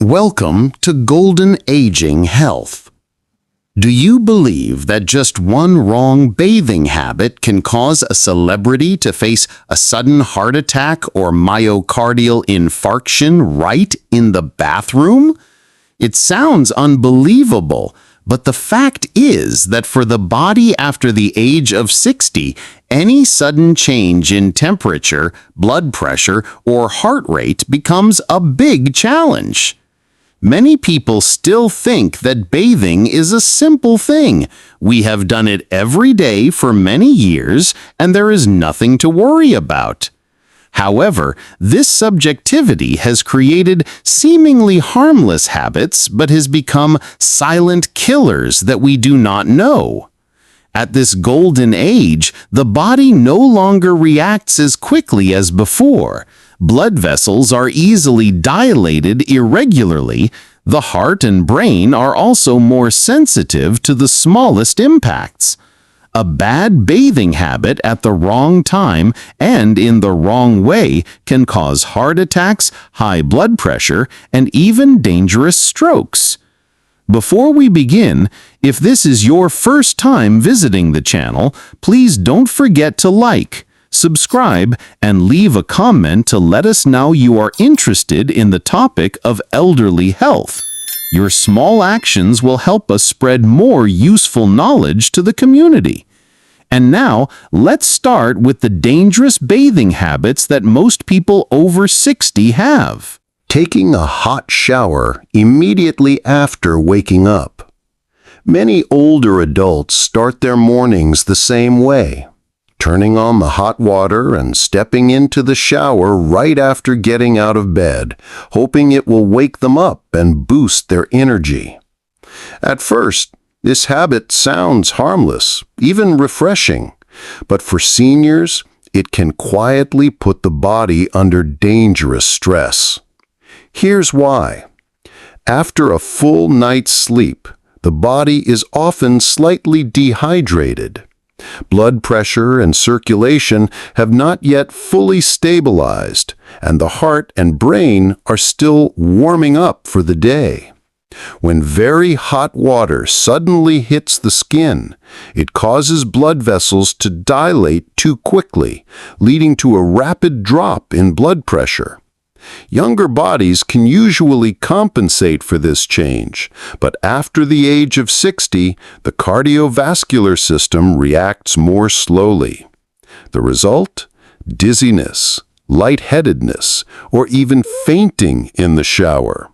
Welcome to Golden Aging Health. Do you believe that just one wrong bathing habit can cause a celebrity to face a sudden heart attack or myocardial infarction right in the bathroom? It sounds unbelievable, but the fact is that for the body after the age of 60, any sudden change in temperature, blood pressure, or heart rate becomes a big challenge. Many people still think that bathing is a simple thing. We have done it every day for many years, and there is nothing to worry about. However, this subjectivity has created seemingly harmless habits but has become silent killers that we do not know. At this golden age, the body no longer reacts as quickly as before. Blood vessels are easily dilated irregularly. The heart and brain are also more sensitive to the smallest impacts. A bad bathing habit at the wrong time and in the wrong way can cause heart attacks, high blood pressure, and even dangerous strokes. Before we begin, if this is your first time visiting the channel, please don't forget to like, subscribe, and leave a comment to let us know you are interested in the topic of elderly health. Your small actions will help us spread more useful knowledge to the community. And now, let's start with the dangerous bathing habits that most people over 60 have. Taking a hot shower immediately after waking up. Many older adults start their mornings the same way, turning on the hot water and stepping into the shower right after getting out of bed, hoping it will wake them up and boost their energy. At first, this habit sounds harmless, even refreshing, but for seniors, it can quietly put the body under dangerous stress. Here's why. After a full night's sleep, the body is often slightly dehydrated. Blood pressure and circulation have not yet fully stabilized, and the heart and brain are still warming up for the day. When very hot water suddenly hits the skin, it causes blood vessels to dilate too quickly, leading to a rapid drop in blood pressure. Younger bodies can usually compensate for this change, but after the age of 60, the cardiovascular system reacts more slowly. The result? Dizziness, lightheadedness, or even fainting in the shower.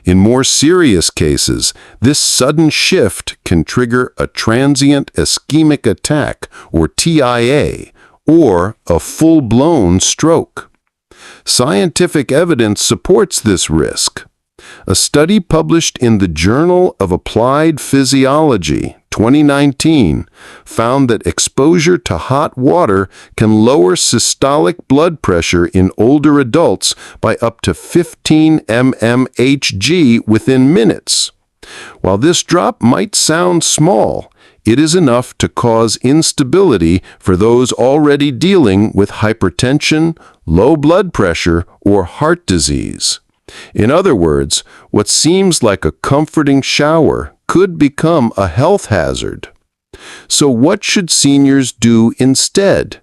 In more serious cases, this sudden shift can trigger a transient ischemic attack, or TIA, or a full-blown stroke. Scientific evidence supports this risk. A study published in the Journal of Applied Physiology, 2019, found that exposure to hot water can lower systolic blood pressure in older adults by up to 15 mmHg within minutes. While this drop might sound small, it is enough to cause instability for those already dealing with hypertension, low blood pressure, or heart disease. In other words, what seems like a comforting shower could become a health hazard. So what should seniors do instead?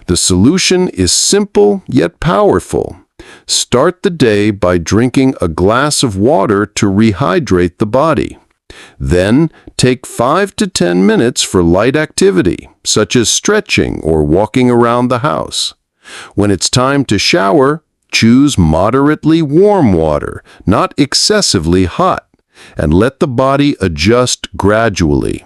The solution is simple yet powerful. Start the day by drinking a glass of water to rehydrate the body. Then, take 5 to 10 minutes for light activity, such as stretching or walking around the house. When it's time to shower, choose moderately warm water, not excessively hot, and let the body adjust gradually.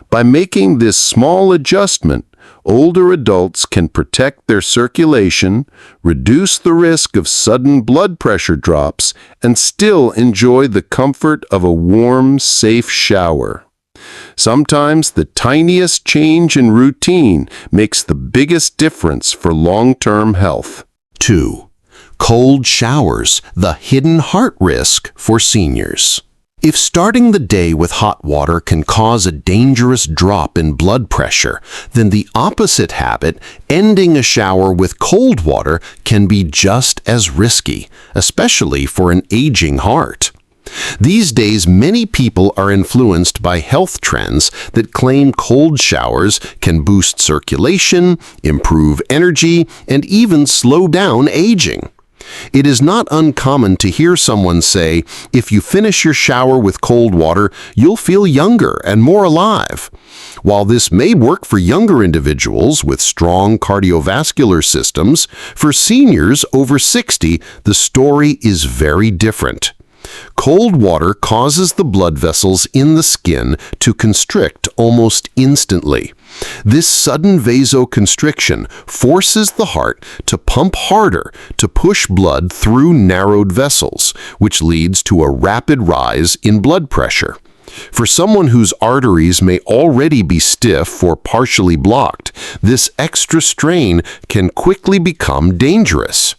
By making this small adjustment, older adults can protect their circulation, reduce the risk of sudden blood pressure drops, and still enjoy the comfort of a warm, safe shower. Sometimes the tiniest change in routine makes the biggest difference for long-term health. 2. Cold showers, the hidden heart risk for seniors. If starting the day with hot water can cause a dangerous drop in blood pressure, then the opposite habit, ending a shower with cold water, can be just as risky, especially for an aging heart. These days, many people are influenced by health trends that claim cold showers can boost circulation, improve energy, and even slow down aging. It is not uncommon to hear someone say, if you finish your shower with cold water, you'll feel younger and more alive. While this may work for younger individuals with strong cardiovascular systems, for seniors over 60, the story is very different. Cold water causes the blood vessels in the skin to constrict almost instantly. This sudden vasoconstriction forces the heart to pump harder to push blood through narrowed vessels, which leads to a rapid rise in blood pressure. For someone whose arteries may already be stiff or partially blocked, this extra strain can quickly become dangerous.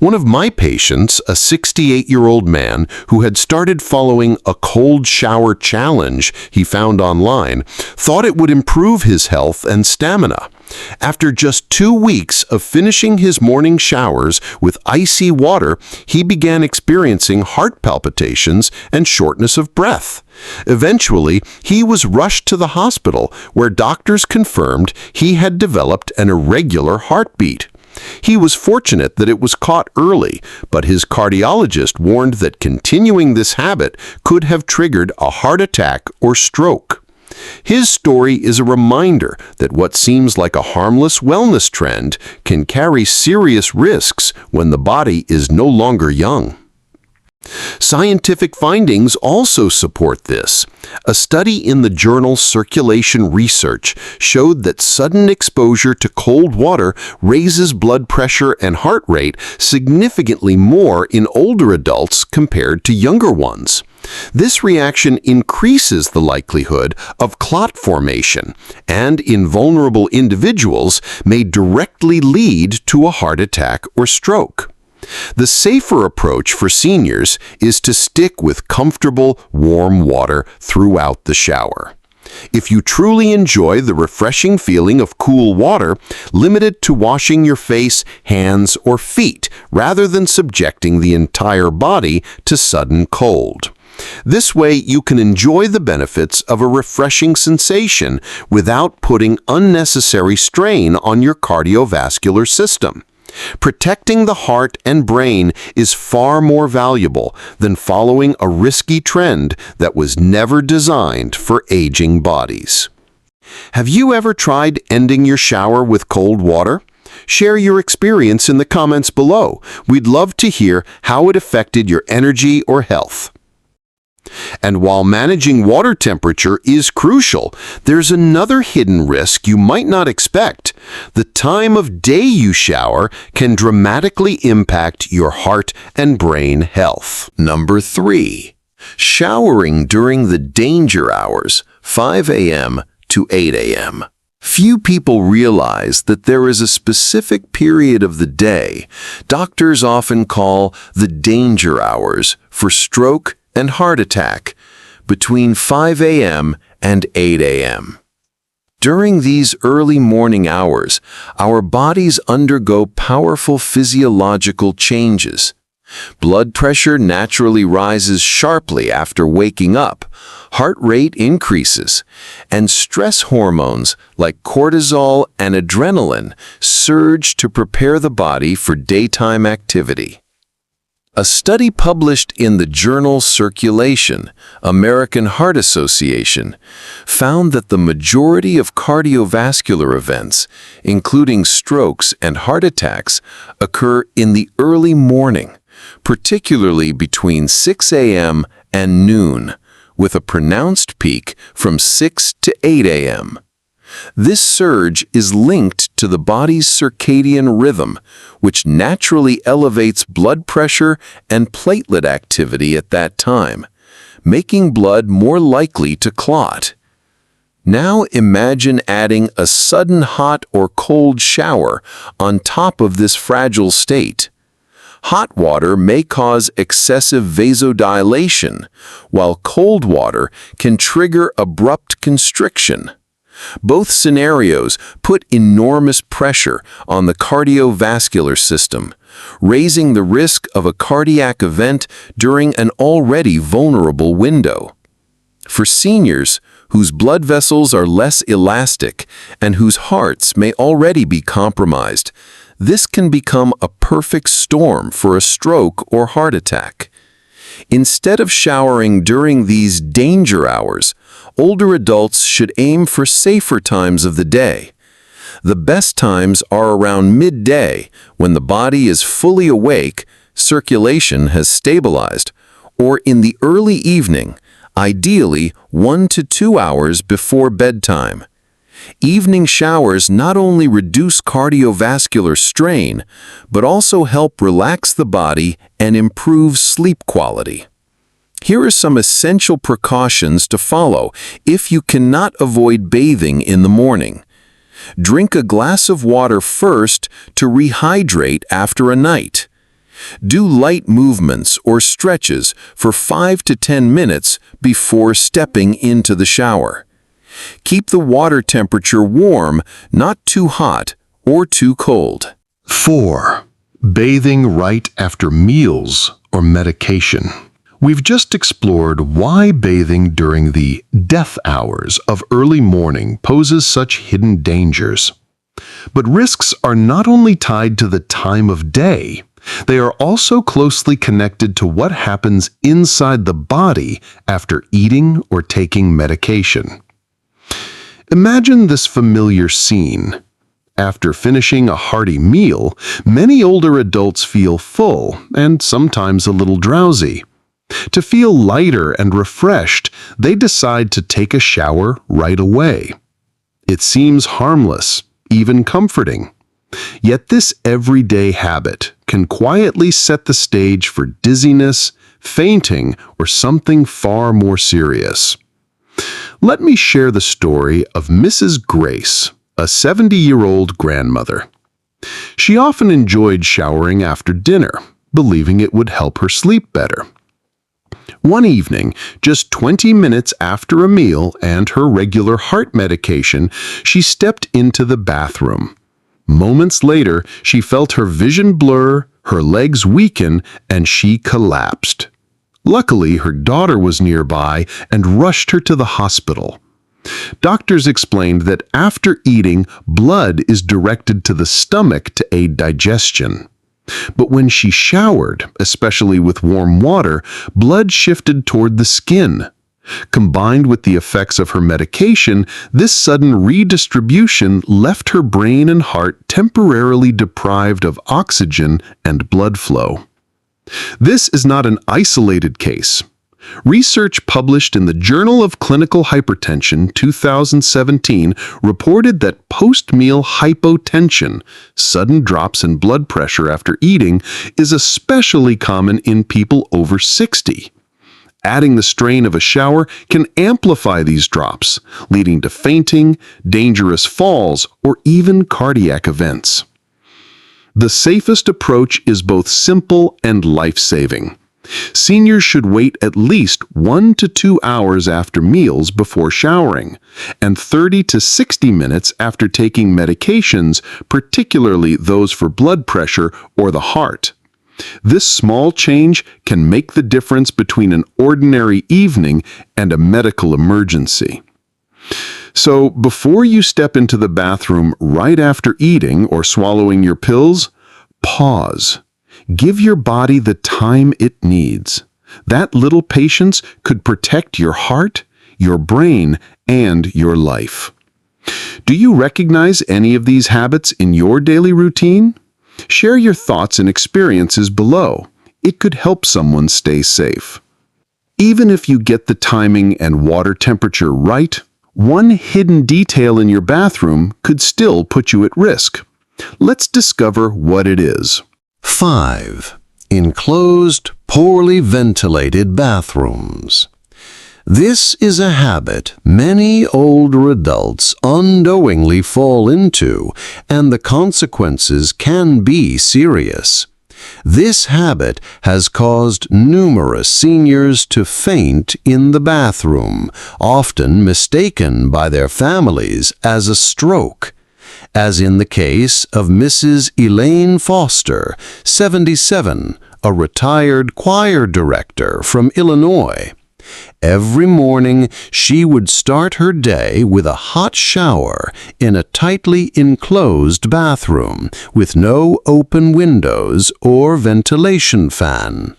One of my patients, a 68-year-old man who had started following a cold shower challenge he found online, thought it would improve his health and stamina. After just 2 weeks of finishing his morning showers with icy water, he began experiencing heart palpitations and shortness of breath. Eventually, he was rushed to the hospital, where doctors confirmed he had developed an irregular heartbeat. He was fortunate that it was caught early, but his cardiologist warned that continuing this habit could have triggered a heart attack or stroke. His story is a reminder that what seems like a harmless wellness trend can carry serious risks when the body is no longer young. Scientific findings also support this. A study in the journal Circulation Research showed that sudden exposure to cold water raises blood pressure and heart rate significantly more in older adults compared to younger ones. This reaction increases the likelihood of clot formation and, in vulnerable individuals, may directly lead to a heart attack or stroke. The safer approach for seniors is to stick with comfortable, warm water throughout the shower. If you truly enjoy the refreshing feeling of cool water, limit it to washing your face, hands, or feet rather than subjecting the entire body to sudden cold. This way, you can enjoy the benefits of a refreshing sensation without putting unnecessary strain on your cardiovascular system. Protecting the heart and brain is far more valuable than following a risky trend that was never designed for aging bodies. Have you ever tried ending your shower with cold water? Share your experience in the comments below. We'd love to hear how it affected your energy or health. And while managing water temperature is crucial, there's another hidden risk you might not expect. The time of day you shower can dramatically impact your heart and brain health. Number 3. Showering during the danger hours, 5 a.m. to 8 a.m. Few people realize that there is a specific period of the day doctors often call the danger hours for stroke and heart attack, between 5 a.m. and 8 a.m. During these early morning hours, our bodies undergo powerful physiological changes. Blood pressure naturally rises sharply after waking up, heart rate increases, and stress hormones like cortisol and adrenaline surge to prepare the body for daytime activity. A study published in the journal Circulation, American Heart Association, found that the majority of cardiovascular events, including strokes and heart attacks, occur in the early morning, particularly between 6 a.m. and noon, with a pronounced peak from 6 to 8 a.m. This surge is linked to the body's circadian rhythm, which naturally elevates blood pressure and platelet activity at that time, making blood more likely to clot. Now imagine adding a sudden hot or cold shower on top of this fragile state. Hot water may cause excessive vasodilation, while cold water can trigger abrupt constriction. Both scenarios put enormous pressure on the cardiovascular system, raising the risk of a cardiac event during an already vulnerable window. For seniors whose blood vessels are less elastic and whose hearts may already be compromised, this can become a perfect storm for a stroke or heart attack. Instead of showering during these danger hours, older adults should aim for safer times of the day. The best times are around midday, when the body is fully awake, circulation has stabilized, or in the early evening, ideally 1 to 2 hours before bedtime. Evening showers not only reduce cardiovascular strain, but also help relax the body and improve sleep quality. Here are some essential precautions to follow if you cannot avoid bathing in the morning. Drink a glass of water first to rehydrate after a night. Do light movements or stretches for 5 to 10 minutes before stepping into the shower. Keep the water temperature warm, not too hot or too cold. 4. Bathing right after meals or medication. We've just explored why bathing during the death hours of early morning poses such hidden dangers. But risks are not only tied to the time of day, they are also closely connected to what happens inside the body after eating or taking medication. Imagine this familiar scene. After finishing a hearty meal, many older adults feel full and sometimes a little drowsy. To feel lighter and refreshed, they decide to take a shower right away. It seems harmless, even comforting. Yet this everyday habit can quietly set the stage for dizziness, fainting, or something far more serious. Let me share the story of Mrs. Grace, a 70-year-old grandmother. She often enjoyed showering after dinner, believing it would help her sleep better. One evening, just 20 minutes after a meal and her regular heart medication, she stepped into the bathroom. Moments later, she felt her vision blur, her legs weaken, and she collapsed. Luckily, her daughter was nearby and rushed her to the hospital. Doctors explained that after eating, blood is directed to the stomach to aid digestion. But when she showered, especially with warm water, blood shifted toward the skin. Combined with the effects of her medication, this sudden redistribution left her brain and heart temporarily deprived of oxygen and blood flow. This is not an isolated case. Research published in the Journal of Clinical Hypertension 2017 reported that post-meal hypotension, sudden drops in blood pressure after eating, is especially common in people over 60. Adding the strain of a shower can amplify these drops, leading to fainting, dangerous falls, or even cardiac events. The safest approach is both simple and life-saving. Seniors should wait at least 1 to 2 hours after meals before showering, and 30 to 60 minutes after taking medications, particularly those for blood pressure or the heart. This small change can make the difference between an ordinary evening and a medical emergency. So, before you step into the bathroom right after eating or swallowing your pills, pause. Give your body the time it needs. That little patience could protect your heart, your brain, and your life. Do you recognize any of these habits in your daily routine? Share your thoughts and experiences below. It could help someone stay safe. Even if you get the timing and water temperature right, one hidden detail in your bathroom could still put you at risk. Let's discover what it is. 5. Enclosed, poorly ventilated bathrooms. This is a habit many older adults unknowingly fall into, and the consequences can be serious. This habit has caused numerous seniors to faint in the bathroom, often mistaken by their families as a stroke, as in the case of Mrs. Elaine Foster, 77, a retired choir director from Illinois. Every morning, she would start her day with a hot shower in a tightly enclosed bathroom with no open windows or ventilation fan.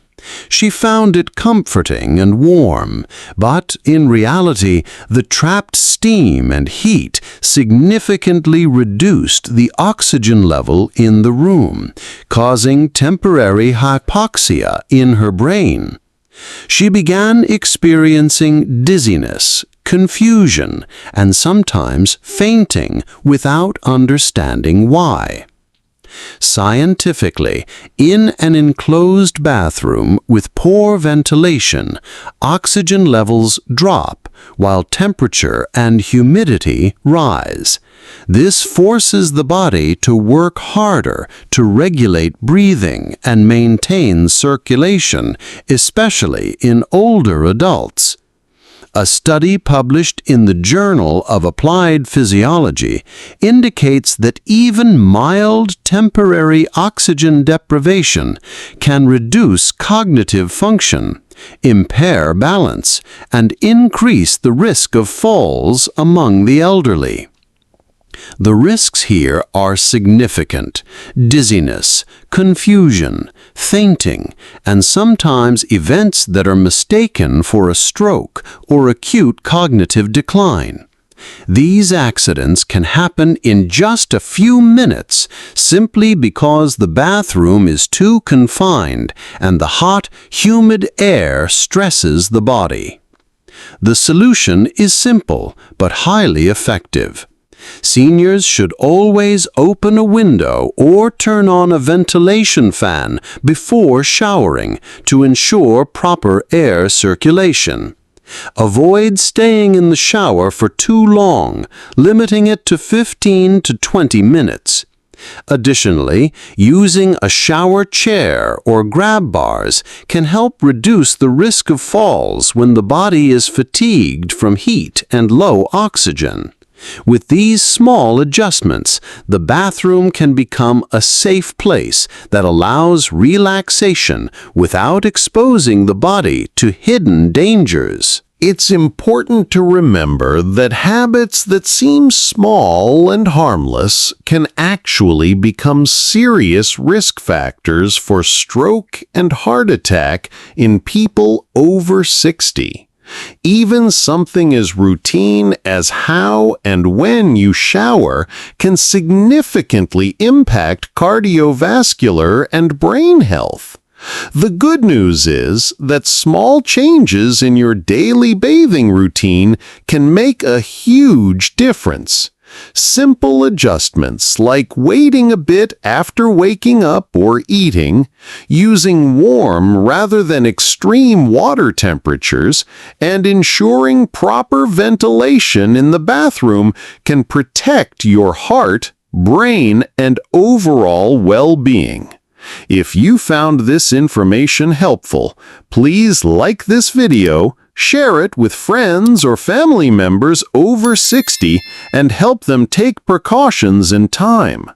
She found it comforting and warm, but in reality, the trapped steam and heat significantly reduced the oxygen level in the room, causing temporary hypoxia in her brain. She began experiencing dizziness, confusion, and sometimes fainting without understanding why. Scientifically, in an enclosed bathroom with poor ventilation, oxygen levels drop while temperature and humidity rise. This forces the body to work harder to regulate breathing and maintain circulation, especially in older adults. A study published in the Journal of Applied Physiology indicates that even mild temporary oxygen deprivation can reduce cognitive function, impair balance, and increase the risk of falls among the elderly. The risks here are significant: dizziness, confusion, fainting, and sometimes events that are mistaken for a stroke or acute cognitive decline. These accidents can happen in just a few minutes simply because the bathroom is too confined and the hot, humid air stresses the body. The solution is simple but highly effective. Seniors should always open a window or turn on a ventilation fan before showering to ensure proper air circulation. Avoid staying in the shower for too long, limiting it to 15 to 20 minutes. Additionally, using a shower chair or grab bars can help reduce the risk of falls when the body is fatigued from heat and low oxygen. With these small adjustments, the bathroom can become a safe place that allows relaxation without exposing the body to hidden dangers. It's important to remember that habits that seem small and harmless can actually become serious risk factors for stroke and heart attack in people over 60. Even something as routine as how and when you shower can significantly impact cardiovascular and brain health. The good news is that small changes in your daily bathing routine can make a huge difference. Simple adjustments like waiting a bit after waking up or eating, using warm rather than extreme water temperatures, and ensuring proper ventilation in the bathroom can protect your heart, brain, and overall well-being. If you found this information helpful, please like this video, share it with friends or family members over 60, and help them take precautions in time.